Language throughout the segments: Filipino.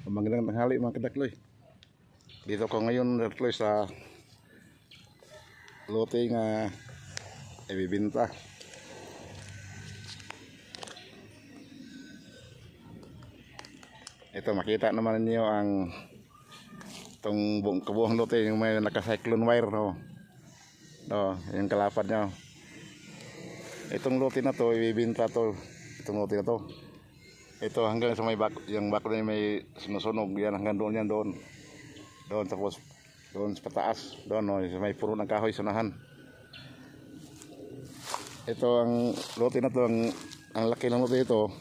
Magandang tanghali mga kadakloy. Dito ko ngayon kadakloy sa lote nga ibibinta. Ito makita naman niyo ang itong kabuang lote yung may naka-cyclone wire no. Yung kalapad niya. Itong lote na to ibibinta to. Itong lote na to. Ito hanggang sa may bako, yung bako na may sinusunog yan hanggang doon yan doon. Doon tapos doon sa pataas, doon no, may puro ng kahoy sunahan. Ito ang lote na to, ang laki ng lote ito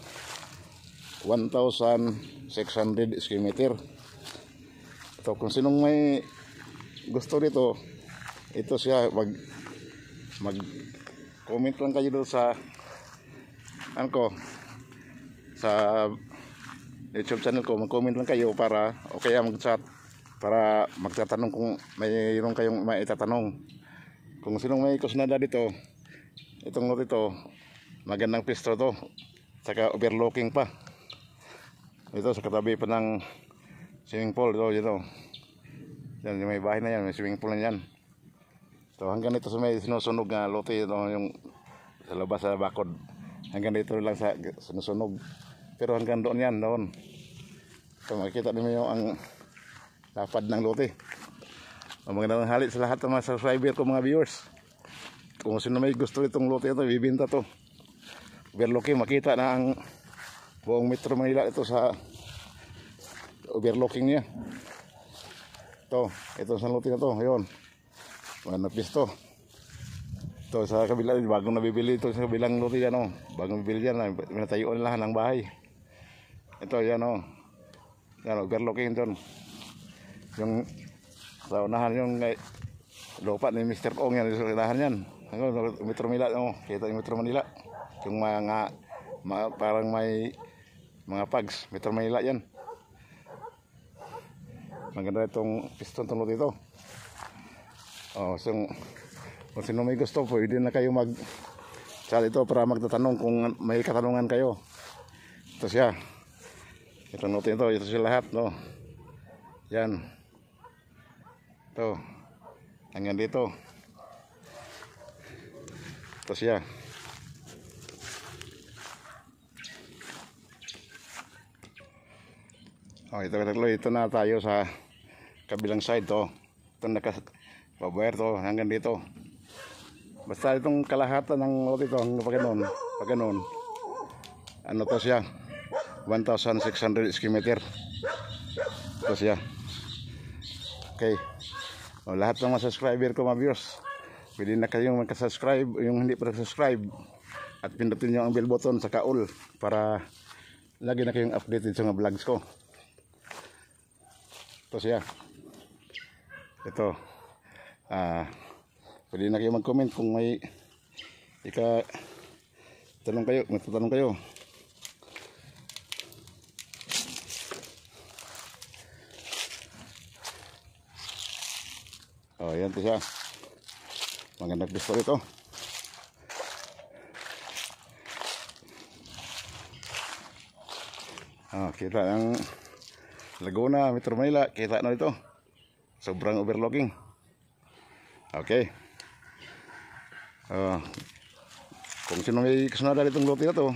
1,600 square meter. Ito kung sinong may gusto dito, ito siya mag comment lang kayo doon sa sa YouTube channel ko, mag-comment lang kayo para o kaya mag-chat para magtatanong kung mayroon kayong maitatanong. Kung sinong may kusnada dito, itong lot ito, magandang pwesto to, saka overlooking pa. Ito sa katabi pa ng swimming pool dito. Yan, yung may bahay na yan, may swimming pool na yan. So hanggang dito sa may sinusunog na lote ito, yung sa labas sa bakod. Hanggang dito lang sa sinusunog. Pero hanggang doon yan, doon. So makikita niyo yung ang lapad ng lote. Magandang tanghali sa lahat ng mga subscriber ko, mga viewers. Kung sino may gusto itong lote ito, bibinta to. Overlooking, makita na ang buong Metro Manila ito sa overlooking niya. Ito sa lote na to, yun. Mga pisto. Ito sa kabila, bagong nabibili ito sa kabilang lote yan, oh. Bagong nabibili yan, pinatayuan lahat ng bahay. Ito yan, oh. Yan, overlooking doon. Yung sa unahan yung lupa ni Mr. Ong yan, sa unahan yan. Metro Manila, oh. Kita yung Metro Manila. Yung mga parang may mga pags, Metro Manila yan. Maganda itong piston tulot ito. So kung sino may gusto, pwede na kayo mag-chat ito para magtatanong kung may katanungan kayo. Ito siya. Itong note ito, ito siya lahat, no. Yan. Ito. Hanggang dito. Ito siya. Ito na tayo sa kabilang side to. Ito naka-wire to hanggang dito. Basta itong kalahatan ng lote ito, hanggang pag ganun. Ano to siya? 1,600 square meter. Ito siya. Okay. Lahat ng mga subscriber ko, mga viewers, pwede na kayong magka-subscribe. Yung hindi pa subscribe at pindutin nyo ang bell button sa all para lagi na kayong updated sa mga vlogs ko. Ito siya. Ito. Pwede na kayo mag-comment kung may magtatanong kayo. Yan ito siya. Magandang pisto ito. Kita ang Laguna, Metro Manila, kita na ito. Sobrang overlooking. Okay. Kung sino may kasunada itong lote na to,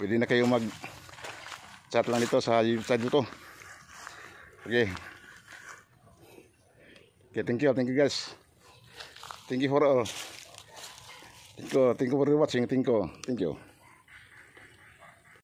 pwede na kayo mag-chat lang dito sa YouTube channel ko. Okay. Okay, thank you guys. Thank you for all. Thank you for watching. Thank you.